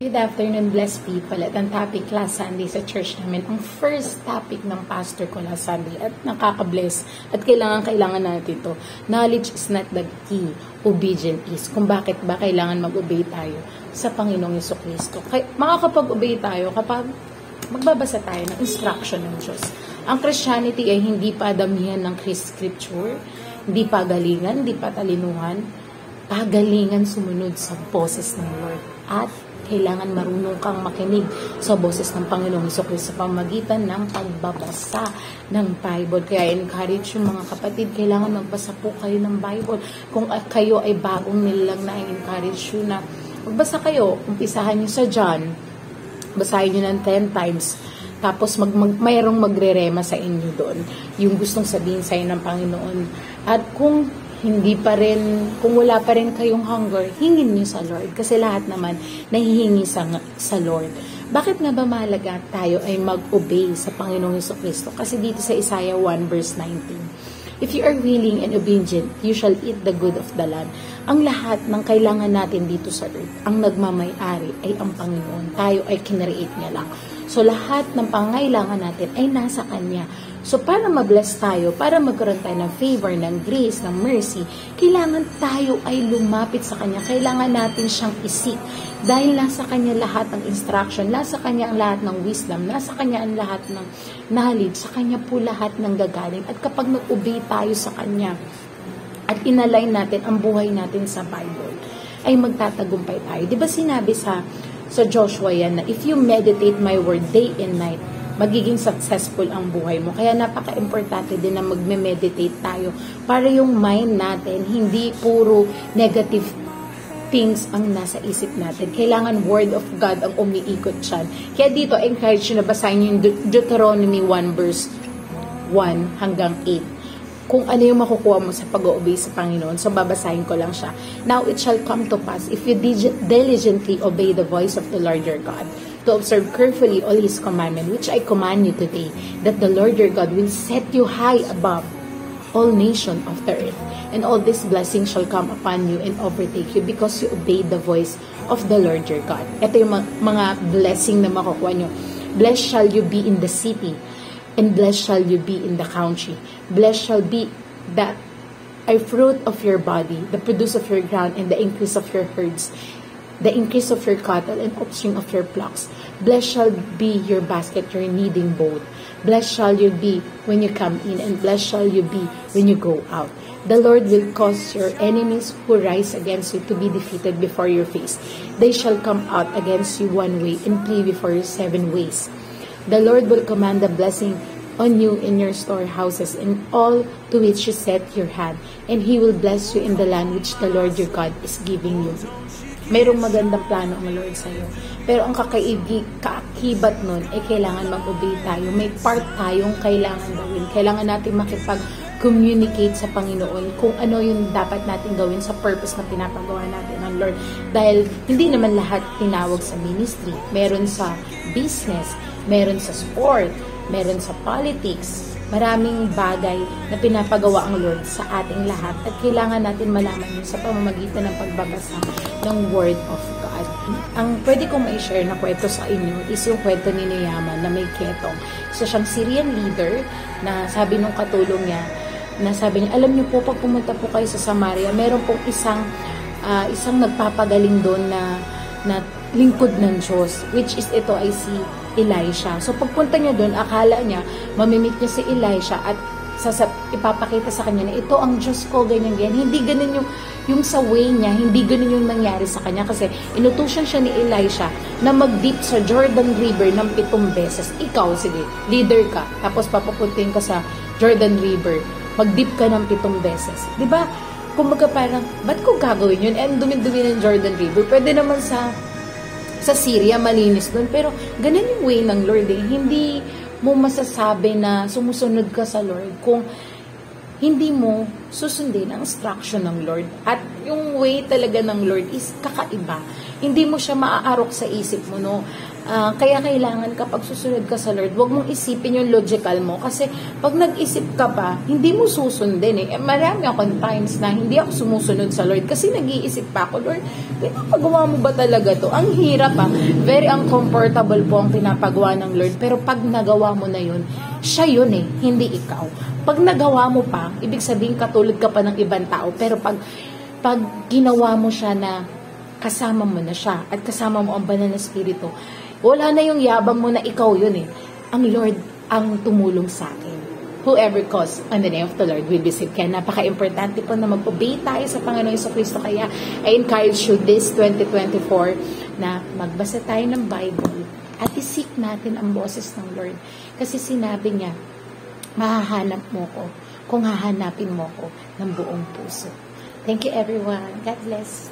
Good afternoon, blessed people. At ang topic last Sunday sa church namin, ang first topic ng pastor ko last Sunday at nakaka-bless at kailangan natin ito. Knowledge is not the key, obedient is. Kung bakit ba kailangan mag-obey tayo sa Panginoong Jesucristo. Makakapag-obey tayo kapag magbabasa tayo ng instruction ng Diyos. Ang Christianity ay hindi pa damihan ng scripture, hindi pa galingan, hindi pa talinuhan, pagalingan sumunod sa boses ng Lord. At kailangan marunong kang makinig sa boses ng Panginoong Jesucristo sa pamamagitan ng pagbabasa ng Bible. Kaya encourage yung mga kapatid, kailangan magbasa po kayo ng Bible. Kung kayo ay bagong nilang na-encourage yun na magbasa kayo, umpisahan nyo sa John, basahin nyo ng 10 times, tapos mayroong magre-rema sa inyo doon, yung gustong sabihin sa inyo ng Panginoon. At kung hindi pa rin, kung wala pa rin kayong hunger, hingin niyo sa Lord. Kasi lahat naman nahihingi sa Lord. Bakit nga ba mahalaga tayo ay mag-obey sa Panginoong Jesucristo? Kasi dito sa Isaiah 1 verse 19, if you are willing and obedient, you shall eat the good of the land. Ang lahat ng kailangan natin dito sa earth, ang nagmamay-ari ay ang Panginoon. Tayo ay kinreate niya lang. So lahat ng pangailangan natin ay nasa Kanya. So para ma-bless tayo, para magkaroon tayo ng favor, ng grace, ng mercy, kailangan tayo ay lumapit sa Kanya. Kailangan natin siyang isik. Dahil nasa Kanya lahat ng instruction, nasa Kanya ang lahat ng wisdom, nasa Kanya ang lahat ng knowledge, sa Kanya po lahat ng gagaling. At kapag nag-obey tayo sa Kanya, at inalign natin ang buhay natin sa Bible, ay magtatagumpay tayo. Di ba sinabi sa Joshua yan na if you meditate my word day and night, magiging successful ang buhay mo. Kaya napaka-importante din na magme-meditate tayo para yung mind natin hindi puro negative things ang nasa isip natin. Kailangan word of God ang umiikot dyan. Kaya dito, encourage nyo na basahin yung Deuteronomy 1 verse 1 hanggang 8. Kung ano yung makukuha mo sa pag-obey sa Panginoon. So, babasahin ko lang siya. Now, it shall come to pass if you diligently obey the voice of the Lord your God, to observe carefully all His commandments, which I command you today, that the Lord your God will set you high above all nations of the earth. And all this blessing shall come upon you and overtake you because you obeyed the voice of the Lord your God. Ito yung mga blessing na makukuha nyo. Blessed shall you be in the city, and blessed shall you be in the country. Blessed shall be that a fruit of your body, the produce of your ground, and the increase of your herds, the increase of your cattle, and offspring of your flocks. Blessed shall be your basket, your kneading bowl. Blessed shall you be when you come in, and blessed shall you be when you go out. The Lord will cause your enemies who rise against you to be defeated before your face. They shall come out against you one way, and flee before you 7 ways. The Lord will command the blessing on you in your storehouses and all to which you set your hand, and He will bless you in the land which the Lord your God is giving you. Mayroong magandang plano ang Lord sa iyo. Pero ang kaakibat nun ay kailangan mag-obey tayo. May part tayong kailangan gawin. Kailangan natin makipag-communicate sa Panginoon kung ano yung dapat natin gawin sa purpose na pinapagawa natin ng Lord. Dahil hindi naman lahat tinawag sa ministry. Meron sa business, meron sa sport, meron sa politics. Maraming bagay na pinapagawa ang Lord sa ating lahat at kailangan natin malaman yun sa pamamagitan ng pagbabasa ng Word of God. Ang pwede kong ma-share na kwento sa inyo is yung kwento ni Naaman na may ketong. Isa siyang Syrian leader na sabi nung katulong niya, na sabi niya, alam niyo po, pag pumunta po kayo sa Samaria, meron pong isang nagpapagaling doon na lingkod ng Diyos, which is ito ay si Elisha. So pagpunta niya doon, akala niya mamimit niya si Elisha at ipapakita sa kanya na ito ang Diyos ko, ganyan. Hindi ganun yung sa way niya, hindi ganun yung nangyari sa kanya kasi inutusan siya ni Elisha na mag-dip sa Jordan River ng 7 beses. Ikaw, sige, leader ka, tapos papapuntin ka sa Jordan River, mag-dip ka ng 7 beses. Diba? Kumbaga parang, ba't ko gagawin yun? And dumi-dumi ng Jordan River. Pwede naman sa Syria, malinis doon. Pero, ganun yung way ng Lord eh. Hindi mo masasabi na sumusunod ka sa Lord kung hindi mo susundin ang instruction ng Lord. At yung way talaga ng Lord is kakaiba. Hindi mo siya maaarok sa isip mo, no? Kaya kailangan kapag susunod ka sa Lord, huwag mong isipin yung logical mo. Kasi pag nag-isip ka pa, hindi mo susundin eh. Marami akong times na hindi ako sumusunod sa Lord kasi nag-iisip pa ako, Lord, pinapagawa mo ba talaga to? Ang hirap very uncomfortable po ang pinapagawa ng Lord. Pero pag nagawa mo na yun, siya yun eh, hindi ikaw. Pag nagawa mo pa, ibig sabihin katulad ka pa ng ibang tao. Pero pag ginawa mo siya na kasama mo na siya at kasama mo ang banal na Espiritu, wala na yung yabang mo na ikaw yun eh. Ang Lord ang tumulong sa akin. Whoever calls on the name of the Lord will be saved. Kaya napaka-importante po na mag-obey tayo sa Panginoon Jesucristo. Kaya I encourage you this 2024 na magbasa tayo ng Bible at isik natin ang boses ng Lord. Kasi sinabi niya, mahahanap mo ko kung hahanapin mo ko ng buong puso. Thank you everyone. God bless.